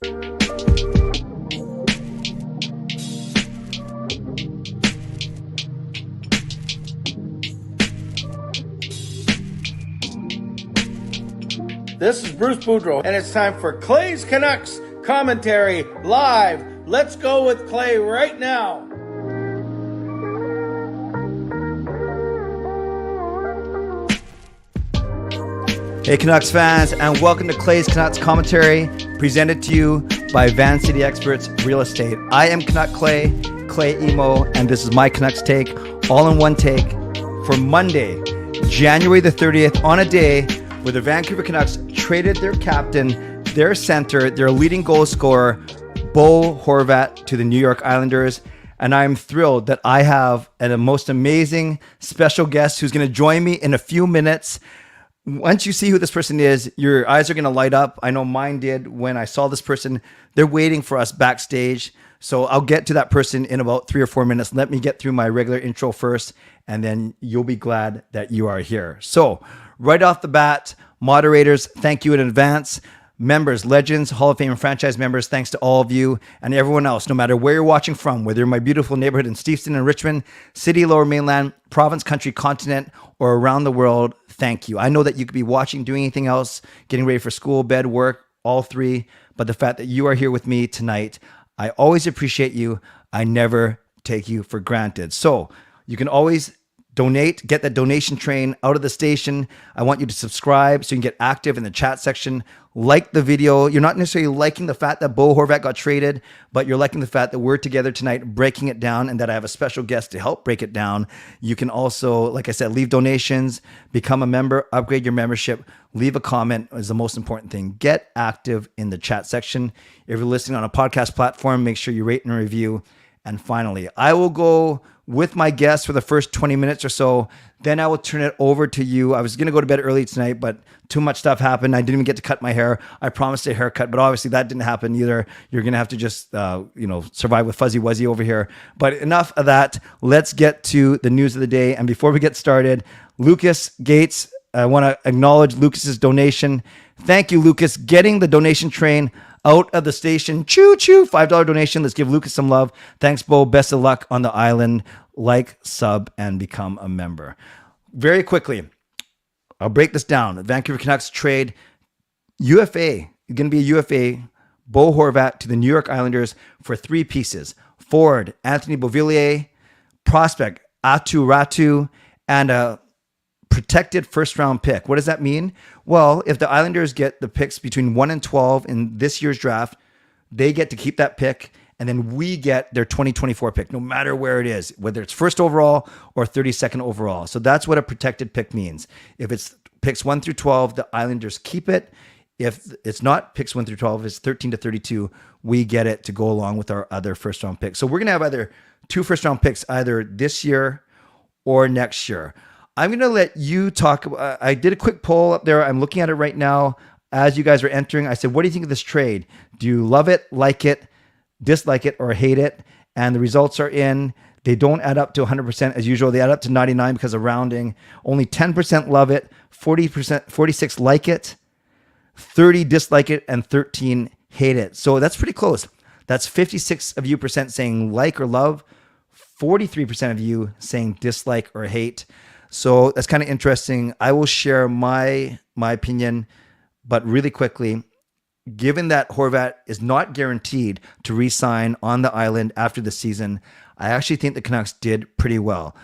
This is Bruce Boudreau, and it's time for Clay's Canucks commentary live. Let's go with Clay right now. Hey Canucks fans, and welcome to Clay's Canucks commentary, presented to you by Van City Experts Real Estate. I am Canuck Clay Emo, and this is my Canucks take, all in one take, for Monday, January the 30th, on a day where the Vancouver Canucks traded their captain, their center, their leading goal scorer, Bo Horvat, to the New York Islanders. And I'm thrilled that I have a most amazing special guest who's going to join me in a few minutes. Once you see who this person is, your eyes are going to light up. I know mine did when I saw this person. They're waiting for us backstage. So I'll get to that person in about 3 or 4 minutes. Let me get through my regular intro first, and then you'll be glad that you are here. So right off the bat, moderators, thank you in advance. Members, legends, Hall of Fame and franchise members, thanks to all of you and everyone else, no matter where you're watching from, whether in my beautiful neighborhood in Steveston and Richmond, city, lower mainland, province, country, continent, or around the world, thank you. I know that you could be watching, doing anything else, getting ready for school, bed, work, all three, but the fact that you are here with me tonight, I always appreciate you. I never take you for granted. So you can always donate, get that donation train out of the station. I want you to subscribe so you can get active in the chat section. Like the video. You're not necessarily liking the fact that Bo Horvat got traded, but you're liking the fact that we're together tonight breaking it down, and that I have a special guest to help break it down. You can also, like I said, leave donations, become a member, upgrade your membership, leave a comment is the most important thing. Get active in the chat section. If you're listening on a podcast platform, make sure you rate and review. And finally, I will go with my guest for the first 20 minutes or so. Then I will turn it over to you. I was going to go to bed early tonight, but too much stuff happened. I didn't even get to cut my hair. I promised a haircut, but obviously that didn't happen either. You're going to have to just, survive with Fuzzy Wuzzy over here. But enough of that. Let's get to the news of the day. And before we get started, Lucas Gates, I want to acknowledge Lucas's donation. Thank you, Lucas, getting the donation train out of the station. Choo choo, $5 donation. Let's give Lucas some love. Thanks, Bo. Best of luck on the island. Like, sub, and become a member. Very quickly, I'll break this down. The Vancouver Canucks trade UFA. It's going to be a UFA. Bo Horvat to the New York Islanders for 3 pieces. Forward, Anthony Beauvillier. Prospect, Atu Ratu. And a protected first-round pick. What does that mean? Well, if the Islanders get the picks between 1 and 12 in this year's draft, they get to keep that pick, and then we get their 2024 pick, no matter where it is, whether it's first overall or 32nd overall. So that's what a protected pick means. If it's picks 1 through 12, the Islanders keep it. If it's not picks 1 through 12, it's 13 to 32, we get it to go along with our other first-round picks. So we're going to have either 2 first-round picks either this year or next year. I'm going to let you talk. I did a quick poll up there. I'm looking at it right now as you guys are entering. I said, what do you think of this trade? Do you love it, like it, dislike it, or hate it? And the results are in. They don't add up to 100% as usual. They add up to 99 because of rounding. Only 10% love it, 46 like it, 30 dislike it, and 13 hate it. So that's pretty close. That's 56 of you percent saying like or love, 43% of you saying dislike or hate. So that's kind of interesting. I will share my opinion, but really quickly, given that Horvat is not guaranteed to re-sign on the island after the season, I actually think the Canucks did pretty well.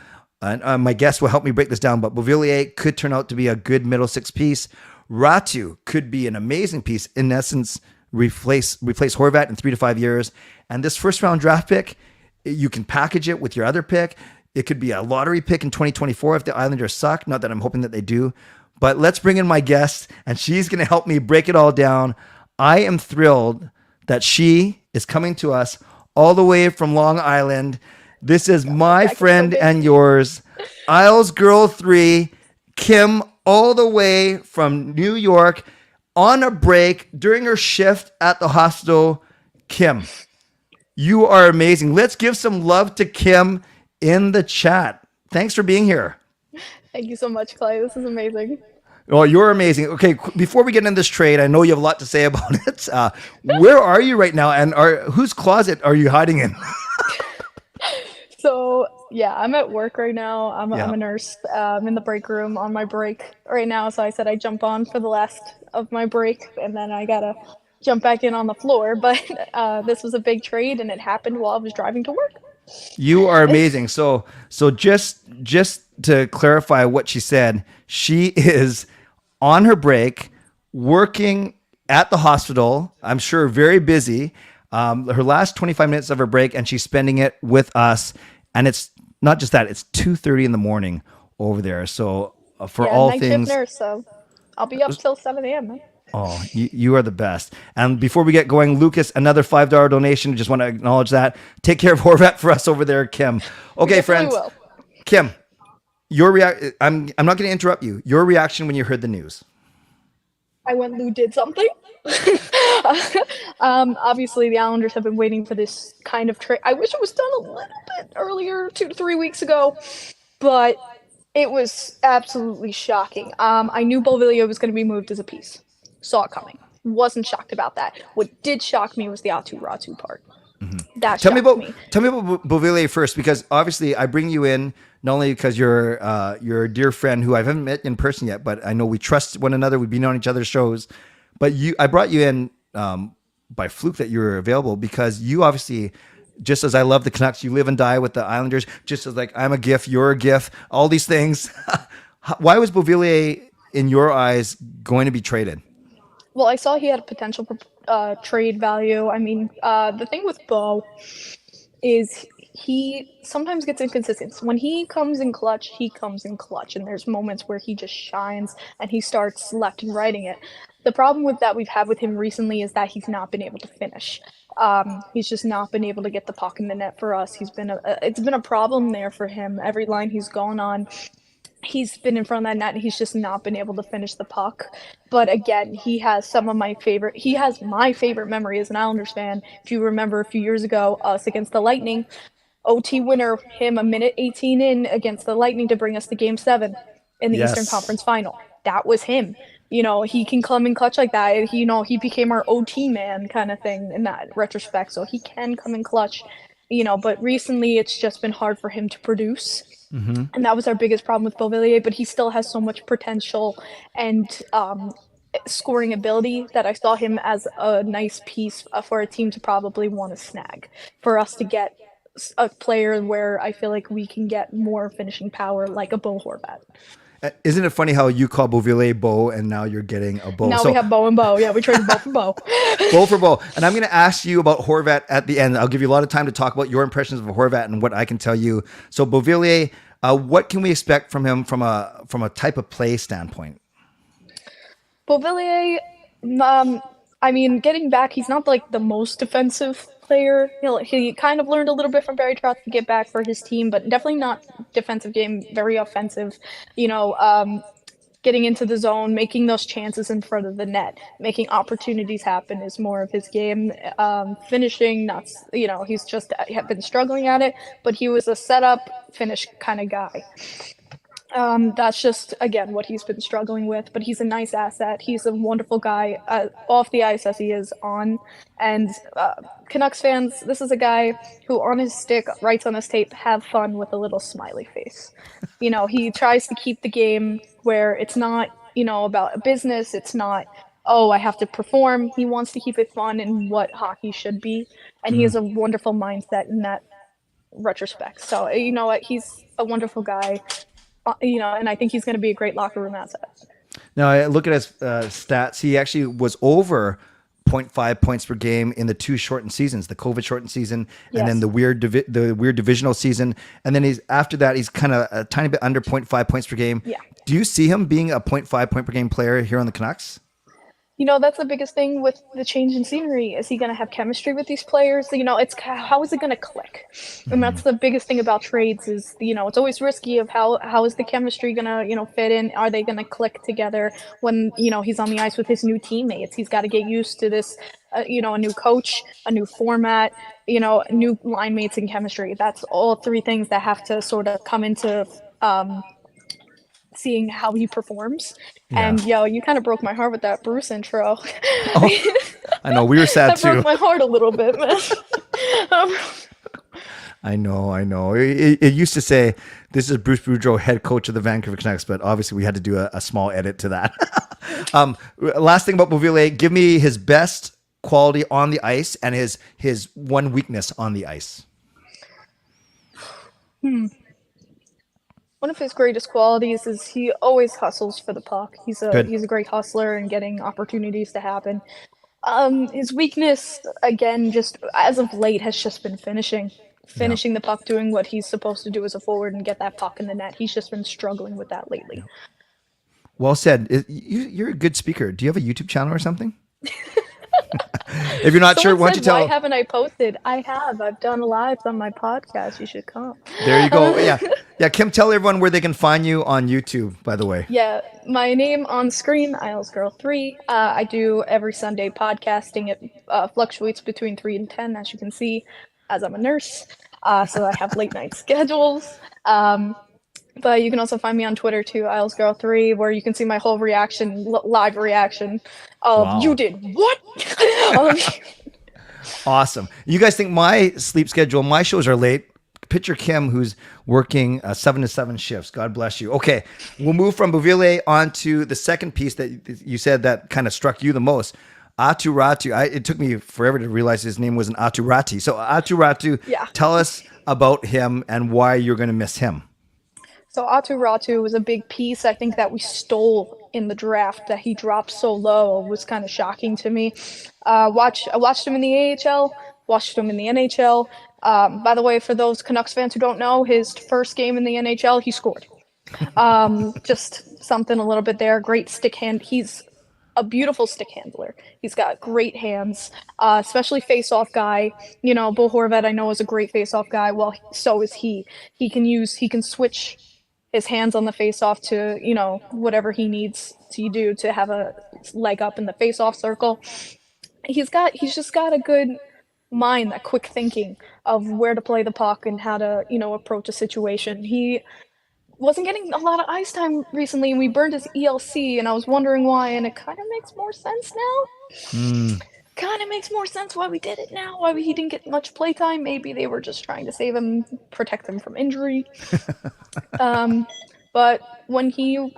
And my guest will help me break this down, but Beauvillier could turn out to be a good middle six piece. Ratu could be an amazing piece. In essence, replace Horvat in 3 to 5 years. And this first round draft pick, you can package it with your other pick. It could be a lottery pick in 2024 if the Islanders suck. Not that I'm hoping that they do. But let's bring in my guest, and she's going to help me break it all down. I am thrilled that she is coming to us all the way from Long Island. This is my friend and yours, Isles Girl 3, Kim, all the way from New York, on a break during her shift at the hospital. Kim, you are amazing. Let's give some love to Kim in the chat. Thanks for being here. Thank you so much, Clay. This is amazing. Well, you're amazing. Okay, before we get into this trade, I know you have a lot to say about it. Where are you right now, and whose closet are you hiding in? So yeah, I'm at work right now. I'm Yeah. a nurse. I'm in the break room on my break right now. So I said I jump on for the last of my break, and then I gotta jump back in on the floor. But this was a big trade, and it happened while I was driving to work. You are amazing. So just to clarify what she said, she is on her break, working at the hospital. I'm sure very busy. Her last 25 minutes of her break, and she's spending it with us. And it's not just that; it's 2:30 in the morning over there. So for Yeah, all night shift things, nurse. So I'll be up till 7 a.m. Man. oh, you are the best. And before we get going, Lucas, another $5 donation. Just want to acknowledge that. Take care of Horvat for us over there, Kim. Okay, Definitely friends. will. Kim, your I'm not going to interrupt you. Your reaction when you heard the news. I went, Lou did something. Obviously, the Islanders have been waiting for this kind of trade. I wish it was done a little bit earlier, 2 to 3 weeks ago, but it was absolutely shocking. I knew Bovillier was going to be moved as a piece. Saw it coming. Wasn't shocked about that. What did shock me was the Atu Ratu part. That Tell me shocked about me. Bovillier first, because obviously I bring you in not only because you're a dear friend who I haven't met in person yet, but I know we trust one another. We've been on each other's shows, but I brought you in by fluke that you were available because you obviously, just as I love the Canucks, you live and die with the Islanders. Just as like I'm a GIF, you're a GIF, all these things. Why was Bovillier in your eyes going to be traded? Well, I saw he had a potential trade value. I mean, the thing with Bo is he sometimes gets inconsistent. When he comes in clutch, he comes in clutch, and there's moments where he just shines and he starts left and righting it. The problem with that we've had with him recently is that he's not been able to finish. He's just not been able to get the puck in the net for us. It's been a problem there for him. Every line he's gone on, he's been in front of that net and he's just not been able to finish the puck. But again, he has my favorite memory as an Islanders fan. If you remember a few years ago, us against the Lightning, OT winner, him a minute 18 in against the Lightning to bring us to Game 7 in the Eastern Yes. Conference Final. That was him. He can come in clutch like that. He became our OT man kind of thing in that retrospect. So he can come in clutch, but recently it's just been hard for him to produce. Mm-hmm. And that was our biggest problem with Bovillier, but he still has so much potential and scoring ability that I saw him as a nice piece for a team to probably want to snag, for us to get a player where I feel like we can get more finishing power like a Bo Horvat. Isn't it funny how you call Bovillier Bo and now you're getting a Bo? Now we have Bo and Bo. Yeah, we traded Bo for Bo. Bo for Bo. And I'm going to ask you about Horvat at the end. I'll give you a lot of time to talk about your impressions of Horvat and what I can tell you. So Bovillier, what can we expect from him from a type of play standpoint? Bovillier, I mean, getting back, he's not like the most defensive player. He kind of learned a little bit from Barry Trotz to get back for his team, but definitely not defensive game, very offensive. Getting into the zone, making those chances in front of the net, making opportunities happen is more of his game. Finishing, he's just been struggling at it, but he was a setup finish kind of guy. That's just, again, what he's been struggling with, but he's a nice asset. He's a wonderful guy off the ice as he is on. And Canucks fans, this is a guy who on his stick writes on his tape, have fun with a little smiley face. He tries to keep the game where it's not, about a business. It's not, oh, I have to perform. He wants to keep it fun and what hockey should be. And he has a wonderful mindset in that retrospect. So, you know what? He's a wonderful guy. And I think he's going to be a great locker room asset. Now, I look at his stats. He actually was over 0.5 points per game in the two shortened seasons, the COVID shortened season, and then the weird divisional season. And then he's kind of a tiny bit under 0.5 points per game. Yeah. Do you see him being a 0.5 point per game player here on the Canucks? That's the biggest thing with the change in scenery. Is he going to have chemistry with these players? It's how is it going to click? And that's the biggest thing about trades is, it's always risky of how is the chemistry going to, fit in? Are they going to click together when, he's on the ice with his new teammates? He's got to get used to this, a new coach, a new format, new line mates and chemistry. That's all three things that have to sort of come into seeing how he performs. Yeah. And you kind of broke my heart with that Bruce intro. Oh, I know, we were sad that too. broke my heart a little bit, man. I know. It used to say, this is Bruce Boudreau, head coach of the Vancouver Canucks, but obviously we had to do a small edit to that. Last thing about Beauvillier, give me his best quality on the ice and his one weakness on the ice. One of his greatest qualities is he always hustles for the puck. He's a great hustler and getting opportunities to happen. His weakness, again, just as of late, has just been finishing the puck, doing what he's supposed to do as a forward and get that puck in the net. He's just been struggling with that lately. Well said. You're a good speaker. Do you have a YouTube channel or something? If you're not sure, why don't you tell? Why haven't I posted? I have. I've done lives on my podcast. You should come. There you go. Yeah. Kim, tell everyone where they can find you on YouTube, by the way. Yeah, my name on screen, IlesGirl3. I do every Sunday podcasting. It fluctuates between 3 and 10, as you can see, as I'm a nurse. So I have late night schedules. But you can also find me on Twitter too, IlesGirl3, where you can see my whole reaction, live reaction of Wow. You did what? Awesome. You guys think my sleep schedule, my shows are late? Picture Kim, who's working 7 to 7 shifts. God bless you. Okay, we'll move from Beauvillier on to the second piece that you said that kind of struck you the most. Aatu Räty. It took me forever to realize his name wasn't Aatu Räty. So Aatu Räty, tell us about him and why you're going to miss him. So Aatu Räty was a big piece, I think, that we stole in the draft. That he dropped so low was kind of shocking to me. I watched him in the AHL, watched him in the NHL. By the way, for those Canucks fans who don't know, his first game in the NHL, he scored. Just something a little bit there. Great stick hand. He's a beautiful stick handler. He's got great hands, especially face-off guy. You know, Bo Horvat, I know, is a great face-off guy. Well, so is he. He can switch his hands on the face-off to, you know, whatever he needs to do to have a leg up in the face-off circle. He's just got a good mind, that quick thinking of where to play the puck and how to, you know, approach a situation. He wasn't getting a lot of ice time recently, and we burned his ELC, and I was wondering why, and it kind of makes more sense now. Kind of makes more sense why we did it now, why he didn't get much playtime. Maybe they were just trying to save him, protect him from injury. But when he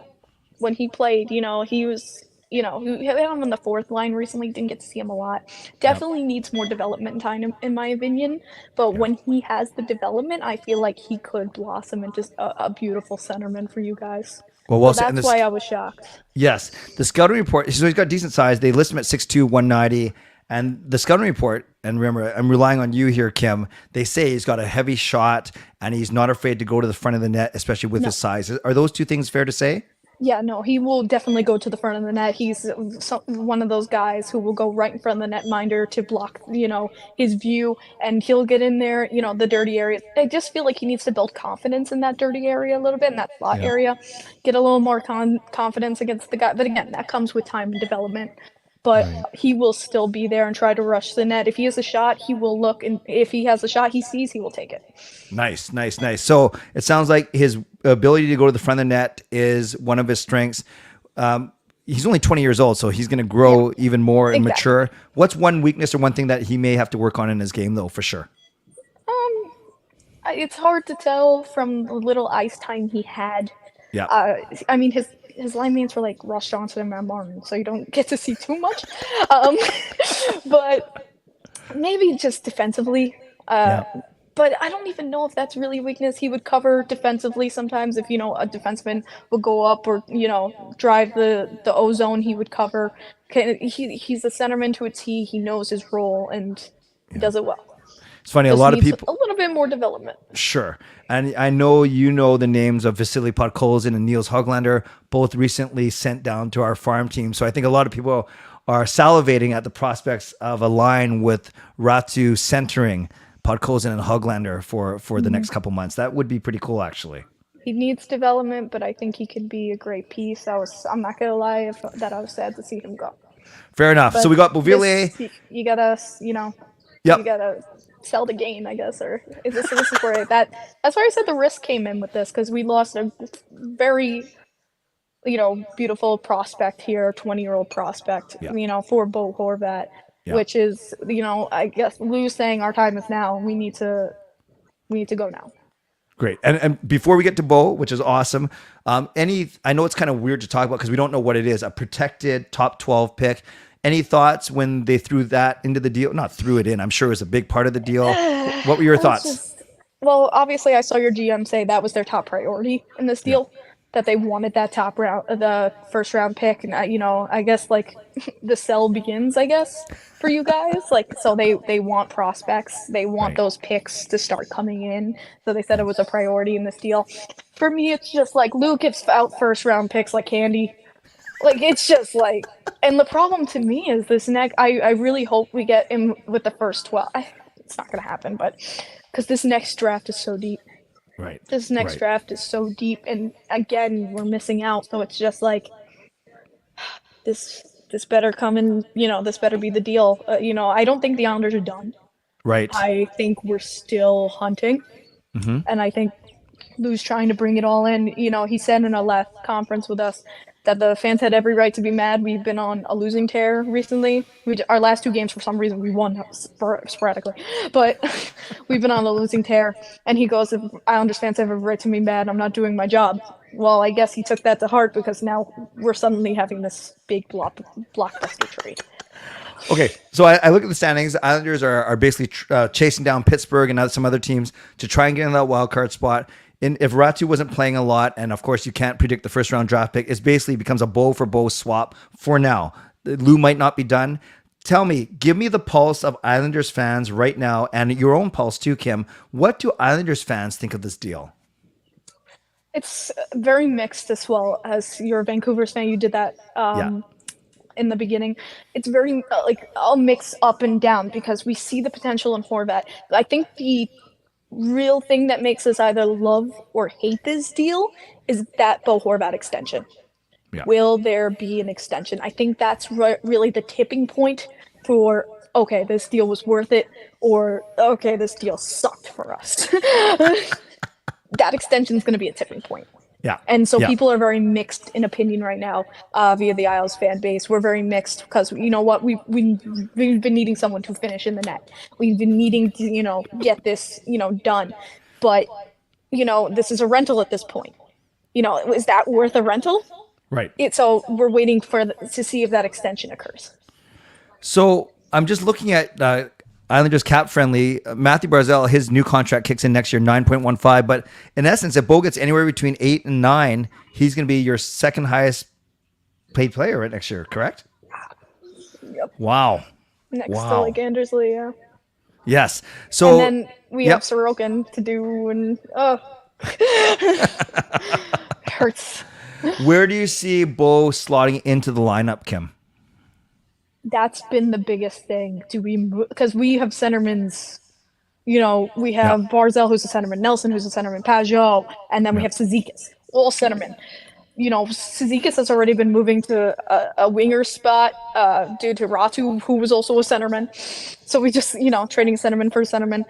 played, you know, he was, you know, he had him on the fourth line recently, didn't get to see him a lot. Definitely needs more development time, in my opinion. But when he has the development, I feel like he could blossom into a beautiful centerman for you guys. Well, so that's why I was shocked. Yes. The scouting report, so he's got decent size. They list him at 6'2", 190. And the scouting report, and remember, I'm relying on you here, Kim, they say he's got a heavy shot and he's not afraid to go to the front of the net, especially with his size. Are those two things fair to say? Yeah, no, he will definitely go to the front of the net. He's one of those guys who will go right in front of the netminder to block, you know, his view, and he'll get in there, you know, the dirty area. I just feel like he needs to build confidence in that dirty area a little bit, in that slot area, get a little more confidence against the guy. But again, that comes with time and development. But he will still be there and try to rush the net. If he has a shot, he will look, and if he has a shot he sees, he will take it. Nice. So it sounds like his ability to go to the front of the net is one of his strengths. He's only 20 years old, so he's going to grow even more and mature. What's one weakness or one thing that he may have to work on in his game, though, for sure? It's hard to tell from the little ice time he had. Yeah. I mean, his line mates were like Ross Johnson and Matt Martin, so you don't get to see too much. But maybe just defensively. But I don't even know if that's really a weakness. He would cover defensively sometimes if, you know, a defenseman would go up or, you know, drive the O-zone, he would cover. He's a centerman to a T. He knows his role, and he does it well. It's funny, a lot of people... a little bit more development. Sure. And I know you know the names of Vasily Podkolzin and Niels Höglander, both recently sent down to our farm team. So I think a lot of people are salivating at the prospects of a line with Räty centering Podkolzin and Höglander for the next couple months. That would be pretty cool, actually. He needs development, but I think he could be a great piece. I'm not going to lie that I was sad to see him go. Fair enough. But so we got Beauvillier. You got to, you know, you got to sell the game, I guess, or this is where that's why I said the risk came in with this, because we lost a very beautiful prospect here, 20-year-old prospect, Yeah. for Bo Horvat, Yeah. which is, I guess Lou's saying our time is now. We need to go now. Great. And before we get to Bo, which is awesome, I know it's kind of weird to talk about because we don't know what it is, a protected top 12 pick. Any thoughts when they threw that into the deal? Not threw it in. I'm sure it was a big part of the deal. What were your thoughts? Well, obviously, I saw your GM say that was their top priority in this deal, that they wanted that the first round pick, and I guess like the sell begins, I guess, for you guys. Like, so they want prospects, they want those picks to start coming in. So they said it was a priority in this deal. For me, it's just like Lou gives out first round picks like candy. Like, it's just like, and the problem to me is this next. I really hope we get him with the first 12. It's not gonna happen, but because this next draft is so deep. Right. This next draft is so deep, and again, we're missing out. So it's just like this better come in. This better be the deal. I don't think the Islanders are done. Right. I think we're still hunting, and I think Lou's trying to bring it all in. He said in a last conference with us that the fans had every right to be mad. We've been on a losing tear recently. Our last 2 games, for some reason, we won sporadically, but we've been on a losing tear. And he goes, if Islanders fans have every right to be mad, I'm not doing my job. Well, I guess he took that to heart because now we're suddenly having this big blockbuster trade. Okay, so I look at the standings. The Islanders are basically chasing down Pittsburgh and some other teams to try and get in that wild card spot. If Ratu wasn't playing a lot, and of course you can't predict the first round draft pick, it basically becomes a Bo for Bo swap for now. Lou might not be done. Tell me, give me the pulse of Islanders fans right now, and your own pulse too, Kim. What do Islanders fans think of this deal? It's very mixed as well. As you're a Vancouver fan, you did that in the beginning. It's very I'll mix up and down because we see the potential in Horvat. I think the real thing that makes us either love or hate this deal is that Bo Horvat extension. Yeah. Will there be an extension? I think that's really the tipping point for, okay, this deal was worth it, or okay, this deal sucked for us. That extension is going to be a tipping point. Yeah. And so people are very mixed in opinion right now via the Isles fan base. We're very mixed because, you know what, we've been needing someone to finish in the net. We've been needing to, get this, done. But, this is a rental at this point. Is that worth a rental? Right. So we're waiting to see if that extension occurs. So I'm just looking at Islanders cap friendly. Matthew Barzal, his new contract kicks in next year, 9.15. But in essence, if Bo gets anywhere between 8 and 9, he's going to be your second highest paid player right next year, correct? Yep. Wow. Next to like Anders Lee, yeah. Yes. So and then we have Sorokin to do, and hurts. Where do you see Bo slotting into the lineup, Kim? That's been the biggest thing. Do we move? Because we have centermans, we have Barzal, who's a centerman, Nelson, who's a centerman, Pajot, and then we have Cizikas, all centermen. Cizikas has already been moving to a winger spot due to Ratu, who was also a centerman. So we just, trading centerman for centerman.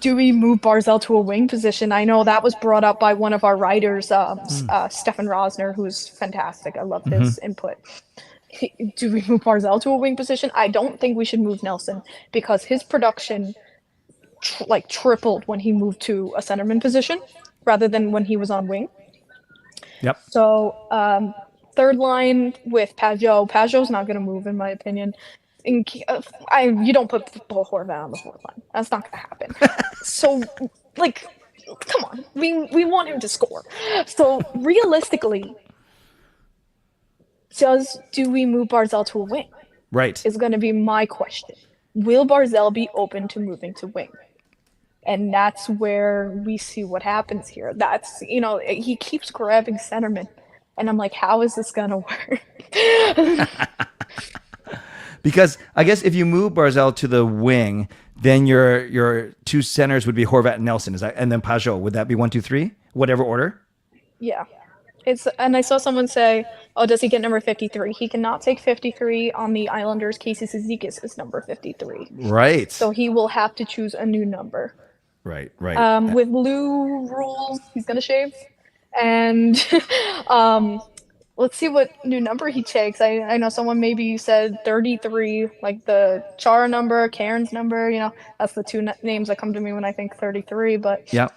Do we move Barzal to a wing position? I know that was brought up by one of our writers, Stefan Rosner, who's fantastic. I love his input. Do we move Barzal to a wing position? I don't think we should move Nelson because his production tripled when he moved to a centerman position rather than when he was on wing. Yep. So third line with Pajot. Pajot's not going to move, in my opinion. You don't put Bo Horvat on the fourth line. That's not going to happen. So, come on. We want him to score. So realistically, do we move Barzal to a wing? Right. Is going to be my question. Will Barzal be open to moving to wing? And that's where we see what happens here. That's, he keeps grabbing centerman. And I'm like, how is this going to work? Because I guess if you move Barzal to the wing, then your two centers would be Horvat and Nelson. And then Pajot. Would that be 1, 2, 3? Whatever order? Yeah. And I saw someone say, oh, does he get number 53? He cannot take 53 on the Islanders. Casey Cizikas is number 53. Right. So he will have to choose a new number. Right. With Lou rules, he's going to shave. And let's see what new number he takes. I know someone maybe said 33, like the Chara number, Karen's number. That's the two names that come to me when I think 33. But Yeah.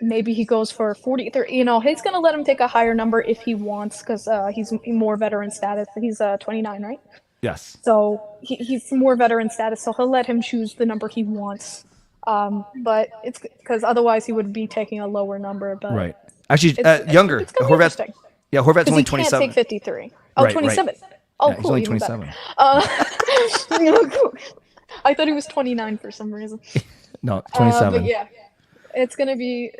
maybe he goes for 43. He's gonna let him take a higher number if he wants, because he's more veteran status. He's 29, right? Yes. So he's more veteran status, so he'll let him choose the number he wants. But it's because otherwise he would be taking a lower number. But Right. Actually, it's younger. it's gonna be Horvat. interesting. Yeah, Horvat's Because only he can't 27. take 53. Oh, Right, 27. right. Oh, Yeah, he's cool. only Even better. 27. I thought he was 29 for some reason. No, 27. But yeah, it's gonna be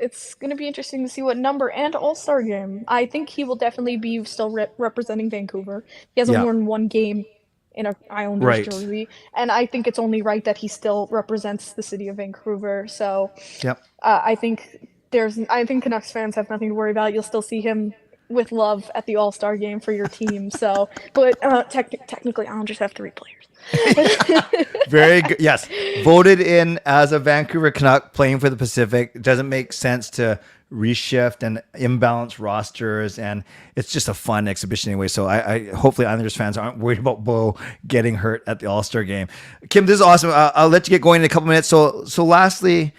interesting to see what number and All-Star game. I think he will definitely be still representing Vancouver. He hasn't Yeah. won one game in a Islanders Right. jersey, and I think it's only right that he still represents the city of Vancouver. So Yep. I think Canucks fans have nothing to worry about. You'll still see him with love at the All-Star game for your team. So, but technically, Islanders have 3 players. Very good. Yes. Voted in as a Vancouver Canuck playing for the Pacific. It doesn't make sense to reshift and imbalance rosters, and it's just a fun exhibition anyway. So I hopefully Islanders fans aren't worried about Bo getting hurt at the All-Star game. Kim, this is awesome. I'll let you get going in a couple minutes. So lastly,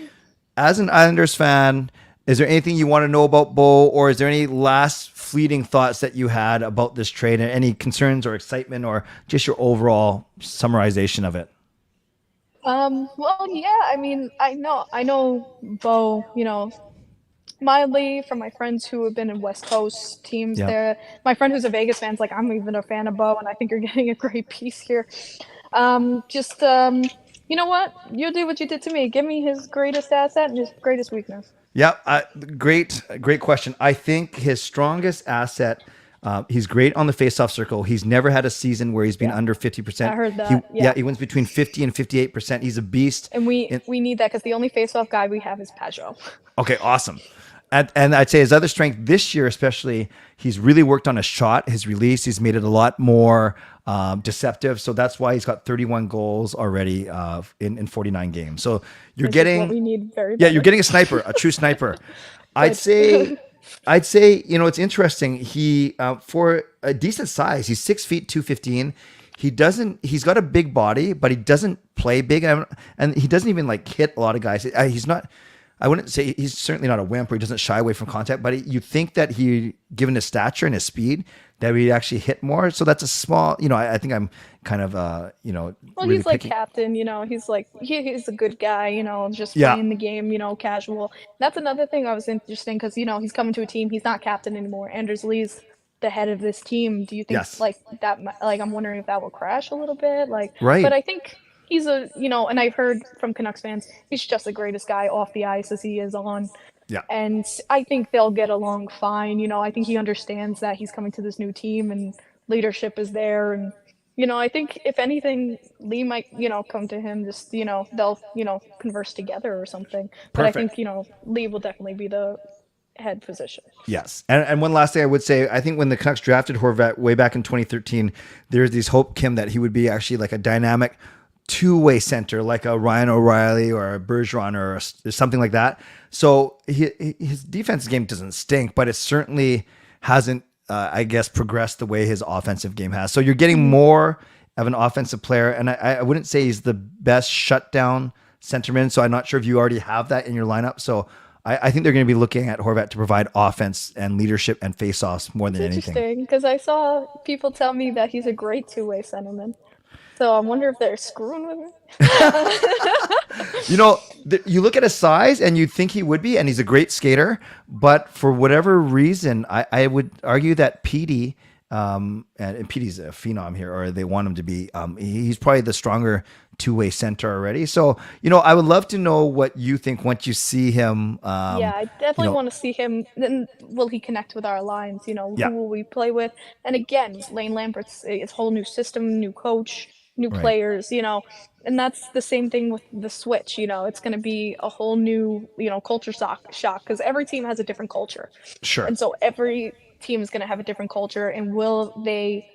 as an Islanders fan, is there anything you want to know about Bo, or is there any last fleeting thoughts that you had about this trade, and any concerns or excitement, or just your overall summarization of it? Well, yeah, I mean, I know Bo, mildly from my friends who have been in West Coast teams Yeah. there. My friend who's a Vegas fan's like, I'm even a fan of Bo, and I think you're getting a great piece here. You know what? You did what you did to me. Give me his greatest asset and his greatest weakness. Yeah, great question. I think his strongest asset, he's great on the faceoff circle. He's never had a season where he's been under 50%. I heard that, He, yeah. he wins between 50 and 58%. He's a beast. And we need that because the only face-off guy we have is Pajot. Okay, awesome. And I'd say his other strength this year, especially, he's really worked on his shot, his release. He's made it a lot more deceptive. So that's why he's got 31 goals already in 49 games. So you're Which is getting what we need very yeah, badly. you're getting a sniper, a true sniper. I'd say it's interesting. He for a decent size, he's 6 feet 215. He's got a big body, but he doesn't play big, and he doesn't even like hit a lot of guys. He's not. I wouldn't say he's certainly not a wimp, or he doesn't shy away from contact, but you think that given his stature and his speed, that he'd actually hit more. So that's a small, I think I'm kind of, Well, really he's like picking. captain, he's like he's a good guy, just Yeah. playing the game, casual. That's another thing I was interesting because he's coming to a team. He's not captain anymore. Anders Lee's the head of this team. Do you think Yes. like that? Like I'm wondering if that will crash a little bit. Like, Right. But I think he's and I've heard from Canucks fans, he's just the greatest guy off the ice as he is on. Yeah. And I think they'll get along fine. I think he understands that he's coming to this new team and leadership is there. And, I think if anything, Lee might, come to him, just, they'll, converse together or something. But Perfect. I think, Lee will definitely be the head physician. Yes. And one last thing I would say, I think when the Canucks drafted Horvat way back in 2013, there's this hope, Kim, that he would be actually like a dynamic two-way center, like a Ryan O'Reilly or a Bergeron or something like that. So his defensive game doesn't stink, but it certainly hasn't, I guess, progressed the way his offensive game has. So you're getting more of an offensive player, and I wouldn't say he's the best shutdown centerman, so I'm not sure if you already have that in your lineup. So I think they're going to be looking at Horvat to provide offense and leadership and face-offs more than anything. Interesting, because I saw people tell me that he's a great two-way centerman. So I wonder if they're screwing with him. You look at his size and you think he would be, and he's a great skater. But for whatever reason, I would argue that Petey, and Petey's a phenom here, or they want him to be, he's probably the stronger two-way center already. So, I would love to know what you think once you see him. Yeah, I definitely want to see him. Then will he connect with our lines? Yeah. Who will we play with? And again, Lane Lambert's it's a whole new system, new coach, new Right. players. And that's the same thing with the switch. It's going to be a whole new culture shock because every team has a different culture. Sure. And so every team is going to have a different culture, and will they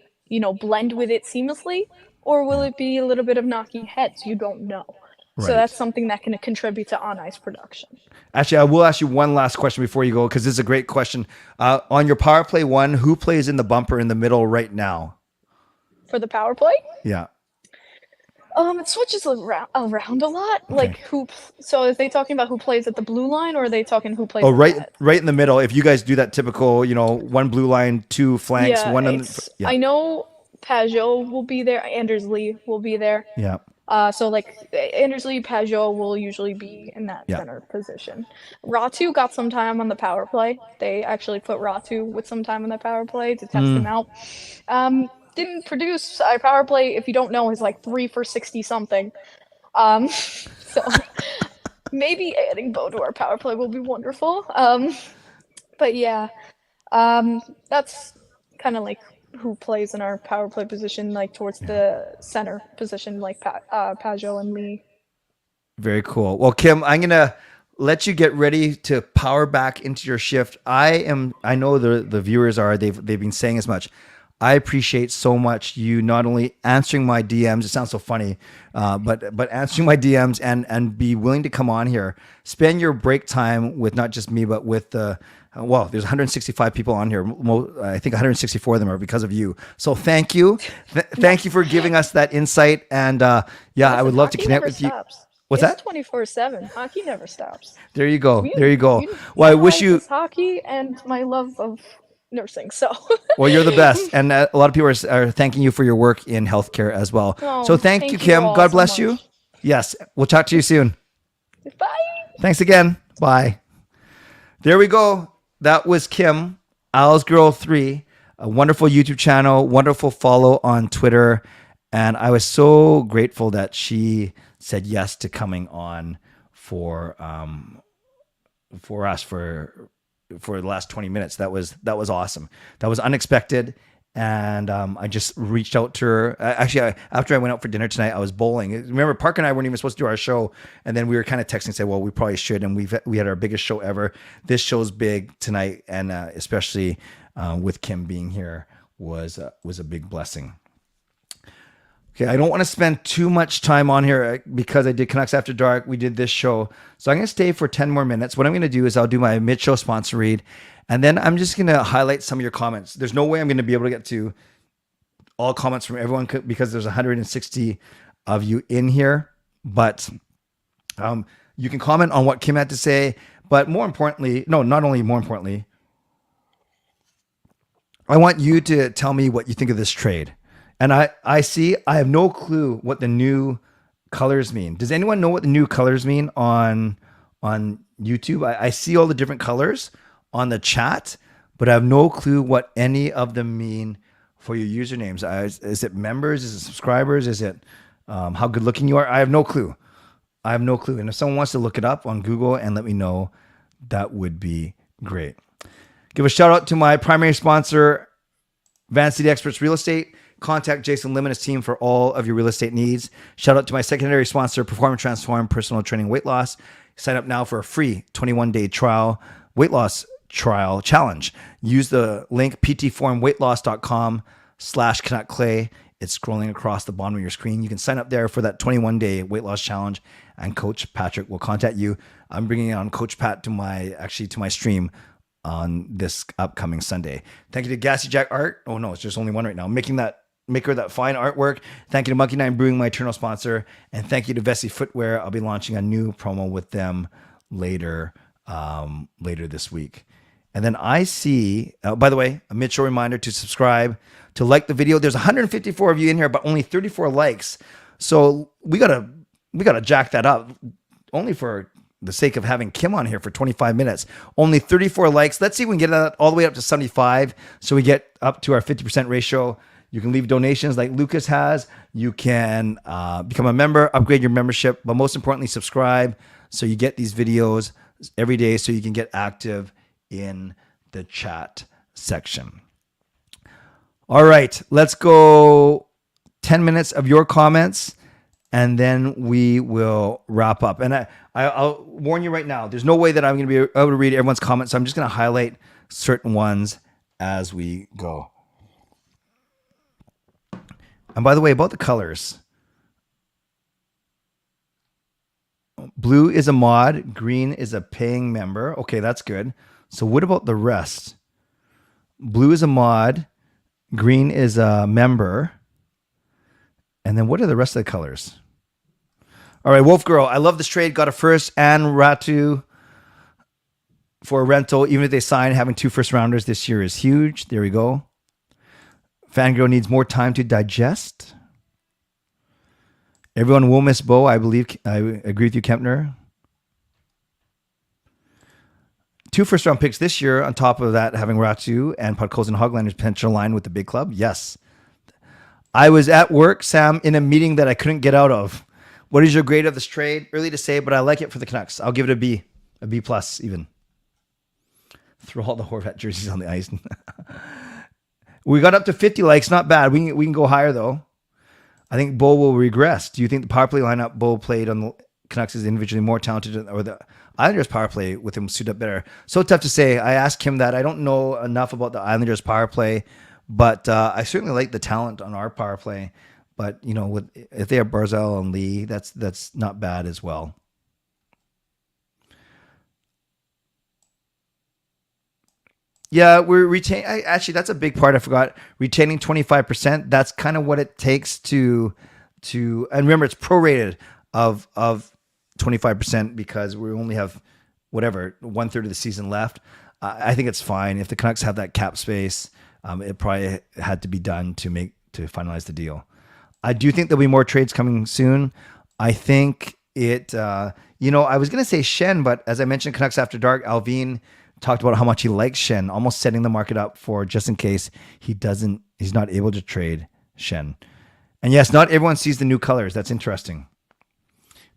blend with it seamlessly, or will it be a little bit of knocking heads? You don't know. So that's something that can contribute to on-ice production. Actually, I will ask you one last question before you go, because this is a great question. On your power play one, who plays in the bumper in the middle right now? For the power play? Yeah. It switches around a lot. Okay. Like so is they talking about who plays at the blue line, or are they talking who plays? Right in the middle. If you guys do that typical, one blue line, two flanks, one on the, I know Pajot will be there. Anders Lee will be there. Yeah. So like Anders Lee, Pajot will usually be in that center position. Ratu got some time on the power play. They actually put Ratu with some time on the power play to test him out. Didn't produce. Our power play, if you don't know, is like 3 for 60 something. So maybe adding Bo to our power play will be wonderful. But yeah, that's kind of like who plays in our power play position, like towards the center position, like Pajot and Lee. Very cool. Well, Kim, I'm gonna let you get ready to power back into your shift. I know the viewers are. They've been saying as much. I appreciate so much you not only answering my DMs, it sounds so funny, but answering my DMs and be willing to come on here, spend your break time with not just me, but with there's 165 people on here. I think 164 of them are because of you. So thank you. Thank you for giving us that insight. And I would love to connect with you. What's that? 24/7. Hockey never stops. There you go. Well, I wish you hockey and my love of nursing. So well, you're the best, and a lot of people are thanking you for your work in healthcare as well. So thank you, Kim. God bless you. Yes, we'll talk to you soon. Bye. Thanks again. Bye. There we go. That was Kim, Owls Girl 3, a wonderful YouTube channel, wonderful follow on Twitter, and I was so grateful that she said yes to coming on for us for the last 20 minutes. That was awesome. That was unexpected. And I just reached out to her. Actually, after I went out for dinner tonight, I was bowling. Remember, Park and I weren't even supposed to do our show. And then we were kind of texting and said, well, we probably should. And we had our biggest show ever. This show's big tonight. And especially with Kim being here was a big blessing. Okay, I don't want to spend too much time on here because I did Canucks After Dark. We did this show. So I'm going to stay for 10 more minutes. What I'm going to do is I'll do my mid-show sponsor read, and then I'm just going to highlight some of your comments. There's no way I'm going to be able to get to all comments from everyone because there's 160 of you in here. But you can comment on what Kim had to say. But more importantly, not only more importantly, I want you to tell me what you think of this trade. And I have no clue what the new colors mean. Does anyone know what the new colors mean on YouTube? I see all the different colors on the chat, but I have no clue what any of them mean for your usernames. Is it members? Is it subscribers? Is it how good looking you are? I have no clue. And if someone wants to look it up on Google and let me know, that would be great. Give a shout out to my primary sponsor, Van City Experts Real Estate. Contact Jason Lim and his team for all of your real estate needs. Shout out to my secondary sponsor, Perform and Transform Personal Training Weight Loss. Sign up now for a free 21-day trial weight loss trial challenge. Use the link ptformweightloss.com/CanuckClay. It's scrolling across the bottom of your screen. You can sign up there for that 21-day weight loss challenge, and Coach Patrick will contact you. I'm bringing on Coach Pat to my stream on this upcoming Sunday. Thank you to Gassy Jack Art. Oh no, it's just only one right now. Maker of that fine artwork. Thank you to Monkey 9 Brewing, my eternal sponsor. And thank you to Vessi Footwear. I'll be launching a new promo with them later this week. And then I see, by the way, a mid-show reminder to subscribe, to like the video. There's 154 of you in here, but only 34 likes. So we gotta jack that up. Only for the sake of having Kim on here for 25 minutes. Only 34 likes. Let's see if we can get that all the way up to 75. So we get up to our 50% ratio. You can leave donations like Lucas has. You can become a member, upgrade your membership, but most importantly, subscribe so you get these videos every day so you can get active in the chat section. All right, let's go 10 minutes of your comments, and then we will wrap up. And I'll warn you right now, there's no way that I'm going to be able to read everyone's comments, so I'm just going to highlight certain ones as we go. And by the way, about the colors, Blue is a mod. Green is a paying member. Okay, that's good. So what about the rest? Blue is a mod. Green is a member. And then what are the rest of the colors? All right, Wolf Girl. I love this trade. Got a first and Ratu for a rental. Even if they sign, having 2 first rounders this year is huge. There we go. Fangirl needs more time to digest. Everyone will miss Bo. I believe. I agree with you, Kempner. 2 first-round picks this year. On top of that, having Ratu and Podkolzin Hoglander's potential line with the big club. Yes. I was at work, Sam, in a meeting that I couldn't get out of. What is your grade of this trade? Early to say, but I like it for the Canucks. I'll give it a B plus even. Throw all the Horvat jerseys on the ice. We got up to 50 likes. Not bad. We can go higher, though. I think Bo will regress. Do you think the power play lineup Bo played on the Canucks is individually more talented, or the Islanders power play with him suit up better? So tough to say. I asked him that. I don't know enough about the Islanders power play, but I certainly like the talent on our power play. But you know, if they have Barzal and Lee, that's not bad as well. Yeah, we're retaining. Actually, that's a big part. I forgot retaining 25%. That's kind of what it takes to. And remember, it's prorated of 25% because we only have whatever 1/3 of the season left. I think it's fine if the Canucks have that cap space. It probably had to be done to finalize the deal. I do think there'll be more trades coming soon. I think it. I was gonna say Shen, but as I mentioned, Canucks After Dark, Alvin talked about how much he likes Shen, almost setting the market up for just in case he's not able to trade Shen. And yes, not everyone sees the new colors. That's interesting.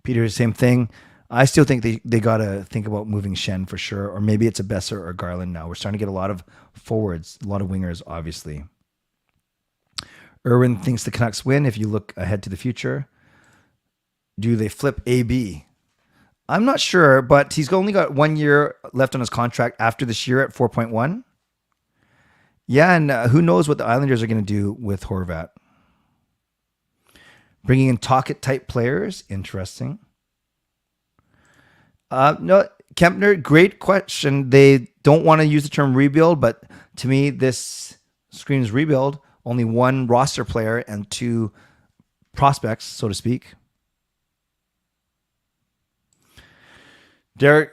Peter, same thing. I still think they got to think about moving Shen for sure, or maybe it's a Besser or Garland now. We're starting to get a lot of forwards, a lot of wingers, obviously. Irwin thinks the Canucks win if you look ahead to the future. Do they flip AB? I'm not sure, but he's only got 1 year left on his contract after this year at 4.1. Yeah, and who knows what the Islanders are going to do with Horvat. Bringing in Tocchet-type players. Interesting. No, Kempner, great question. They don't want to use the term rebuild, but to me, this screams rebuild. Only 1 roster player and 2 prospects, so to speak. Derek,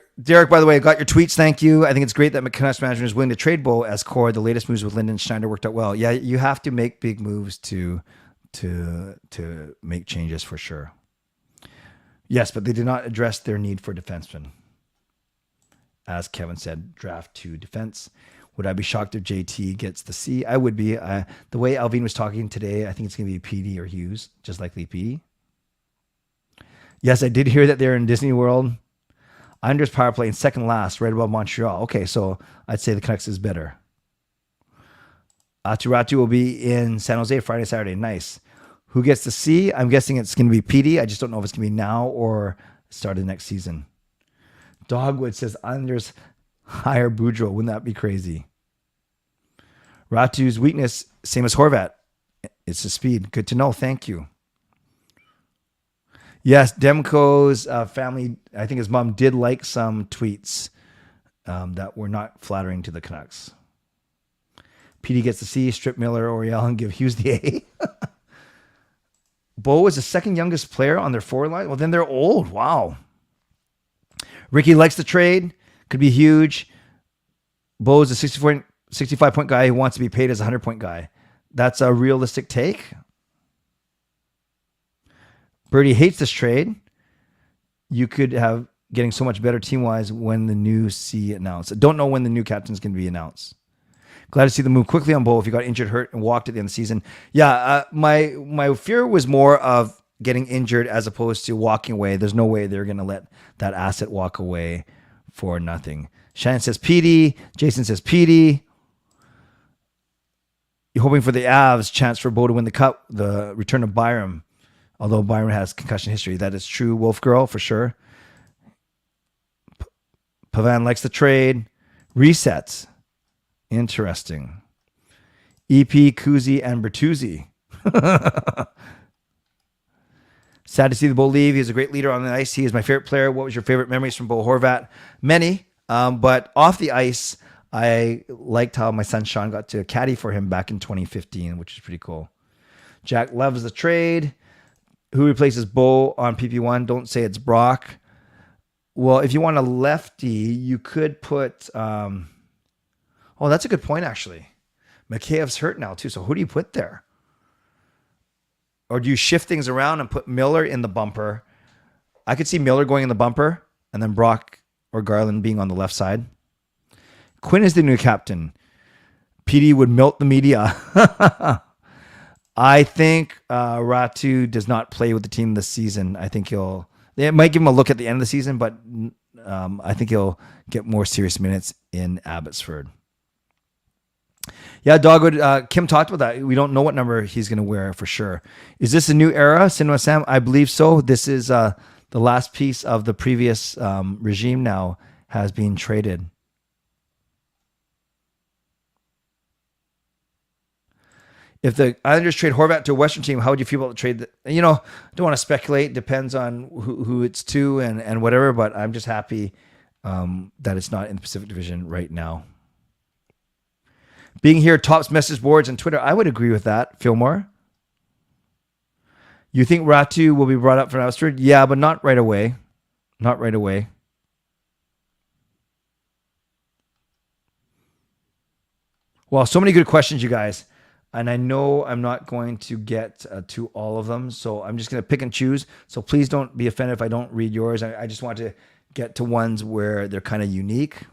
by the way, I got your tweets. Thank you. I think it's great that Canucks management is willing to trade Bo as core. The latest moves with Linden and Schneider worked out well. Yeah, you have to make big moves to make changes for sure. Yes, but they did not address their need for defensemen. As Kevin said, draft 2 defense. Would I be shocked if JT gets the C? I would be. The way Alvin was talking today, I think it's going to be PD or Hughes, just likely P. Yes, I did hear that they're in Disney World. Islanders power play in second last, right above Montreal. Okay, so I'd say the Canucks is better. Ratu will be in San Jose Friday, Saturday. Nice. Who gets the C? I'm guessing it's going to be PD. I just don't know if it's going to be now or start of the next season. Dogwood says Islanders hire Boudreaux. Wouldn't that be crazy? Ratu's weakness, same as Horvat. It's the speed. Good to know. Thank you. Yes, Demko's family, I think his mom did like some tweets that were not flattering to the Canucks. PD gets the C, strip Miller, Oriel, and give Hughes the A. Bo is the second youngest player on their forward line. Well, then they're old. Wow. Ricky likes the trade. Could be huge. Bo is a 65-point guy who wants to be paid as a 100-point guy. That's a realistic take. Birdie hates this trade. You could have getting so much better team-wise when the new C announced. I don't know when the new captain's going to be announced. Glad to see them move quickly on Bo if he got injured, hurt, and walked at the end of the season. Yeah, my fear was more of getting injured as opposed to walking away. There's no way they're going to let that asset walk away for nothing. Shannon says PD. Jason says PD. You're hoping for the Avs chance for Bo to win the cup. The return of Byram. Although Byron has concussion history. That is true, Wolf Girl, for sure. Pavan likes the trade. Resets. Interesting. EP, Kuzi, and Bertuzzi. Sad to see the Bo leave. He's a great leader on the ice. He is my favorite player. What was your favorite memories from Bo Horvat? Many, but off the ice, I liked how my son Sean got to caddy for him back in 2015, which is pretty cool. Jack loves the trade. Who replaces Bo on PP1? Don't say it's Brock. Well, if you want a lefty, you could put... oh, that's a good point, actually. Mikheyev's hurt now, too. So who do you put there? Or do you shift things around and put Miller in the bumper? I could see Miller going in the bumper and then Brock or Garland being on the left side. Quinn is the new captain. PD would melt the media. I think Ratu does not play with the team this season. I think they might give him a look at the end of the season, but I think he'll get more serious minutes in Abbotsford. Yeah, Dogwood, Kim talked about that. We don't know what number he's going to wear for sure. Is this a new era, Cinema Sam? I believe so. This is the last piece of the previous regime now has been traded. If the Islanders trade Horvat to a Western team, how would you feel about the trade? You know, don't want to speculate. Depends on who it's to and whatever, but I'm just happy that it's not in the Pacific Division right now. Being here tops message boards and Twitter. I would agree with that, Fillmore. You think Ratu will be brought up for Abbotsford? Yeah, but not right away. Not right away. Well, so many good questions, you guys. And I know I'm not going to get to all of them, so I'm just going to pick and choose. So please don't be offended if I don't read yours. I just want to get to ones where they're kind of unique.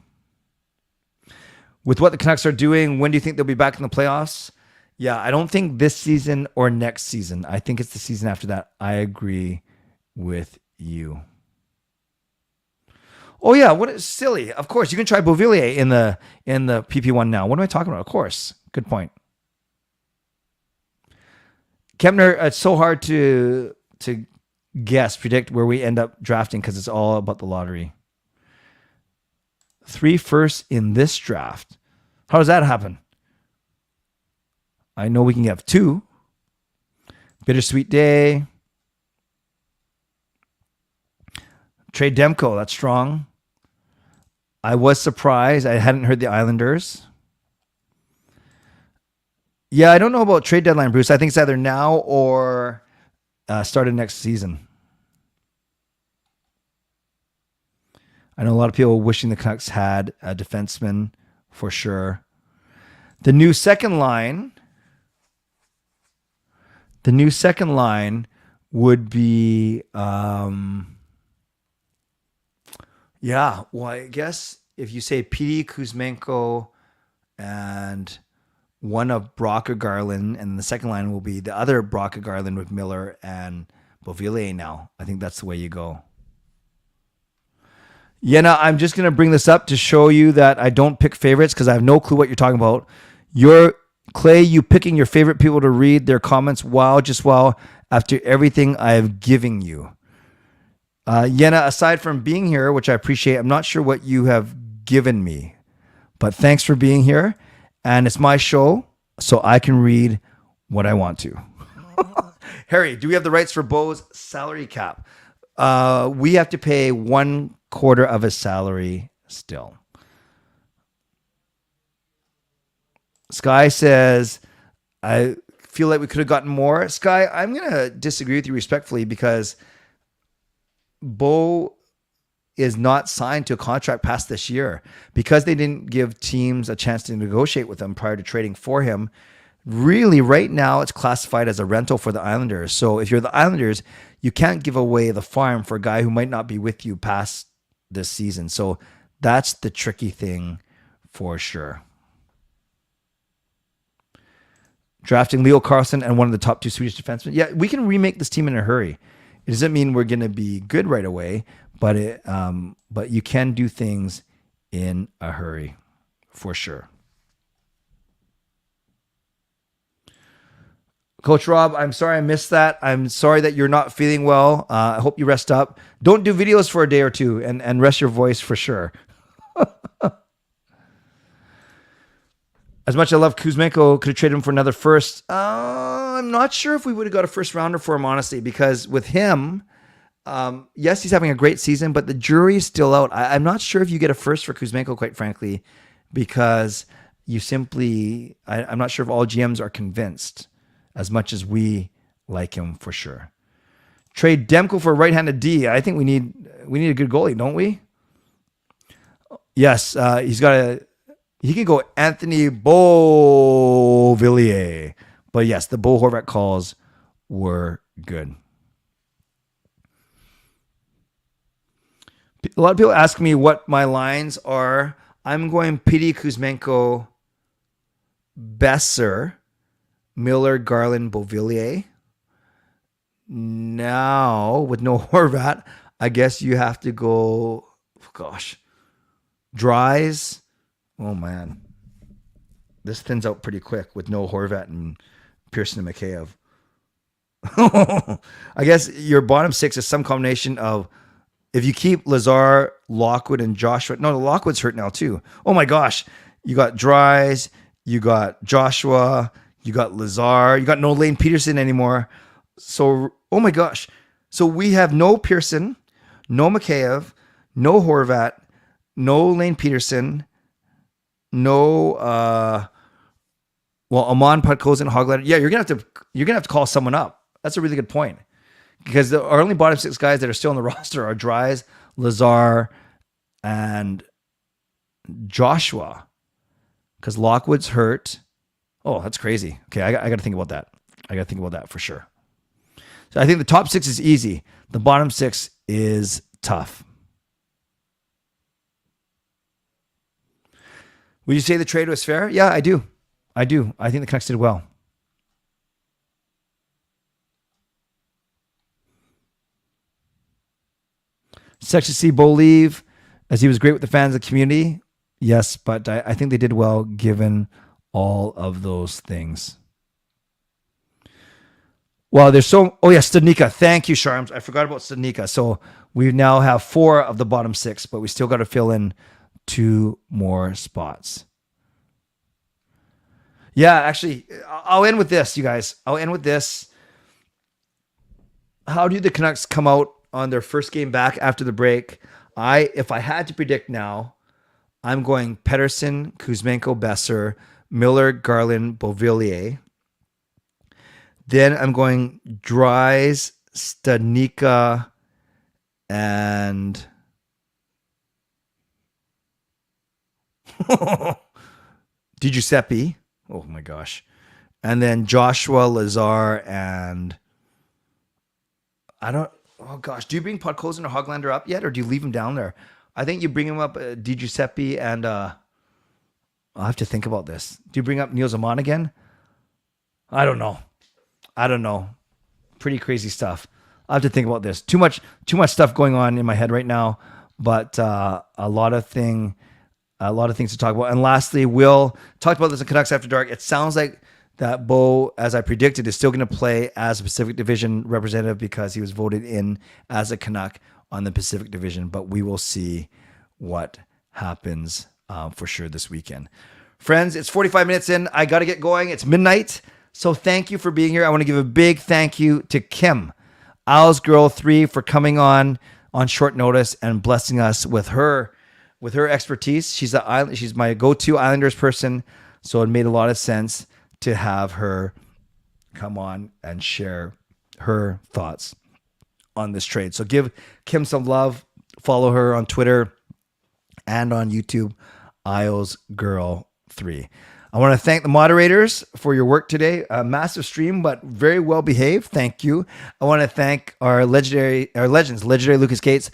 With what the Canucks are doing, when do you think they'll be back in the playoffs? Yeah, I don't think this season or next season. I think it's the season after that. I agree with you. Oh yeah, what is silly? Of course, you can try Bovenlander in the PP1 now. What am I talking about? Of course, good point. Kempner, it's so hard to predict where we end up drafting because it's all about the lottery. 3 firsts in this draft. How does that happen? I know we can have 2. Bittersweet day. Trade Demko, that's strong. I was surprised. I hadn't heard the Islanders. Yeah, I don't know about trade deadline, Bruce. I think it's either now or started next season. I know a lot of people wishing the Canucks had a defenseman for sure. The new second line would be, yeah, well, I guess if you say PD, Kuzmenko, and one of Brock or Garland, and the second line will be the other Brock or Garland with Miller and Bovenlander now. I think that's the way you go. Yeah, now I'm just going to bring this up to show you that I don't pick favorites because I have no clue what you're talking about. Clay, you picking your favorite people to read their comments. Wow, just wow, after everything I have given you. Yenna, aside from being here, which I appreciate, I'm not sure what you have given me, but thanks for being here. And it's my show, so I can read what I want to. Harry, do we have the rights for Bo's salary cap? We have to pay 1/4 of his salary still. Sky says, I feel like we could have gotten more. Sky, I'm going to disagree with you respectfully because Bo is not signed to a contract past this year because they didn't give teams a chance to negotiate with him prior to trading for him. Really, right now, it's classified as a rental for the Islanders. So if you're the Islanders, you can't give away the farm for a guy who might not be with you past this season. So that's the tricky thing for sure. Drafting Leo Carlson and one of the top 2 Swedish defensemen. Yeah, we can remake this team in a hurry. It doesn't mean we're going to be good right away, but you can do things in a hurry for sure. Coach Rob, I'm sorry I missed that. I'm sorry that you're not feeling well. I hope you rest up. Don't do videos for a day or two and rest your voice for sure. As much as I love Kuzmenko, could have traded him for another first. I'm not sure if we would have got a first rounder for him, honestly, because with him, yes, he's having a great season, but the jury is still out. I'm not sure if you get a first for Kuzmenko, quite frankly, because you simply, I'm not sure if all GMs are convinced as much as we like him for sure. Trade Demko for a right-handed D. I think we need a good goalie, don't we? Yes, he can go Anthony Beauvillier. But yes, the Bo Horvat calls were good. A lot of people ask me what my lines are. I'm going Petey, Kuzmenko, Besser, Miller, Garland, Beauvillier. Now, with no Horvat, I guess you have to go, Dries. Oh, man. This thins out pretty quick with no Horvat and Pearson and Mikheyev. I guess your bottom six is some combination of, if you keep Lazar, Lockwood, and Joshua. No, Lockwood's hurt now too. Oh my gosh. You got Dries, you got Joshua, you got Lazar, you got no Lane Peterson anymore. So, oh my gosh. So we have no Pearson, no Mikheyev, no Horvat, no Lane Peterson, no Amon Podkolzin, Hoglander. Yeah, you're gonna have to call someone up. That's a really good point. Because our only bottom six guys that are still on the roster are Dries, Lazar, and Joshua. Because Lockwood's hurt. Oh, that's crazy. Okay, I got to think about that. I got to think about that for sure. So I think the top six is easy. The bottom six is tough. Would you say the trade was fair? Yeah, I do. I think the Canucks did well. Section C, Bo leave, as he was great with the fans and the community. Yes, but I think they did well given all of those things. Well, there's so... Oh, yeah, Studnicka. Thank you, Sharms. I forgot about Studnicka. So we now have 4 of the bottom 6, but we still got to fill in 2 more spots. Yeah, actually, I'll end with this, you guys. I'll end with this. How do the Canucks come out on their first game back after the break? If I had to predict now, I'm going Pettersson, Kuzmenko, Besser, Miller, Garland, Beauvillier. Then I'm going Dries, Studnicka, and DiGiuseppe. Oh my gosh. And then Joshua, Lazar, and oh gosh, do you bring Podkolzin or Hoglander up yet, or do you leave him down there? I think you bring him up, DiGiuseppe, and I'll have to think about this. Do you bring up Niels Amon again? I don't know. Pretty crazy stuff. I'll have to think about this. Too much stuff going on in my head right now, but a lot of things to talk about. And lastly, Will talked about this in Canucks After Dark. It sounds like that Bo, as I predicted, is still going to play as a Pacific Division representative because he was voted in as a Canuck on the Pacific Division. But we will see what happens for sure this weekend. Friends, it's 45 minutes in. I got to get going. It's midnight. So thank you for being here. I want to give a big thank you to Kim, Owl's Girl 3, for coming on short notice and blessing us with her expertise. She's my go-to Islanders person, so it made a lot of sense to have her come on and share her thoughts on this trade. So give Kim some love. Follow her on Twitter and on YouTube, Isles Girl 3. I want to thank the moderators for your work today. A massive stream, but very well behaved. Thank you. I want to thank our legends, legendary Lucas Gates,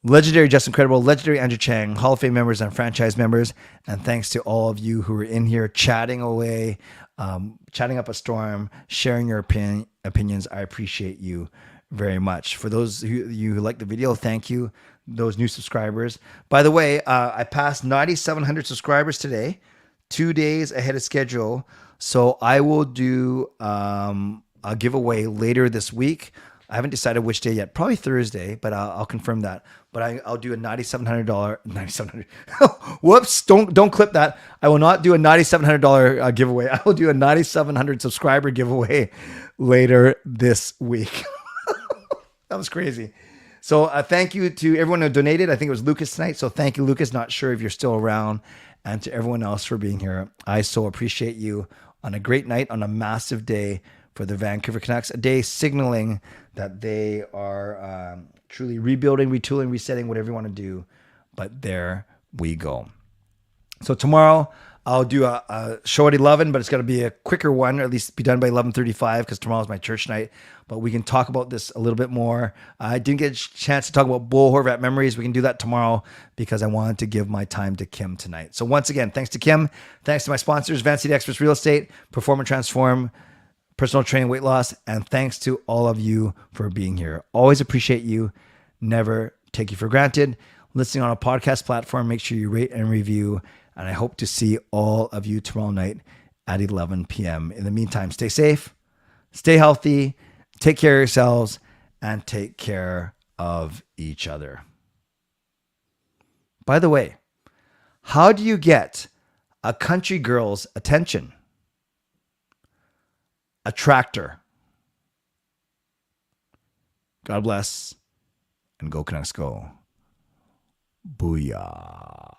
legendary Justin Credible, legendary Andrew Chang, Hall of Fame members and franchise members. And thanks to all of you who are in here chatting away, chatting up a storm, sharing your opinions. I appreciate you very much. For those of you who like the video, thank you. Those new subscribers. By the way, I passed 9,700 subscribers today, 2 days ahead of schedule. So I will do a giveaway later this week I haven't decided which day yet. Probably Thursday, but I'll confirm that. But I'll do a $9,700. Whoops! Don't clip that. I will not do a $9,700 giveaway. I will do a 9,700 subscriber giveaway later this week. That was crazy. So thank you to everyone who donated. I think it was Lucas tonight. So thank you, Lucas. Not sure if you're still around. And to everyone else for being here. I so appreciate you on a great night, on a massive day for the Vancouver Canucks. A day signaling that they are truly rebuilding, retooling, resetting, whatever you want to do. But there we go. So tomorrow I'll do a show at 11, but it's going to be a quicker one, or at least be done by 11:35 because tomorrow's my church night. But we can talk about this a little bit more. I didn't get a chance to talk about Bo Horvat memories. We can do that tomorrow because I wanted to give my time to Kim tonight. So once again, thanks to Kim. Thanks to my sponsors, Van City Experts Real Estate, Perform and Transform, Personal Training, Weight Loss. And thanks to all of you for being here. Always appreciate you. Never take you for granted. Listening on a podcast platform, make sure you rate and review. And I hope to see all of you tomorrow night at 11 p.m. In the meantime, stay safe, stay healthy, take care of yourselves, and take care of each other. By the way, how do you get a country girl's attention? A tractor. God bless, and go Canucks go. Booyah.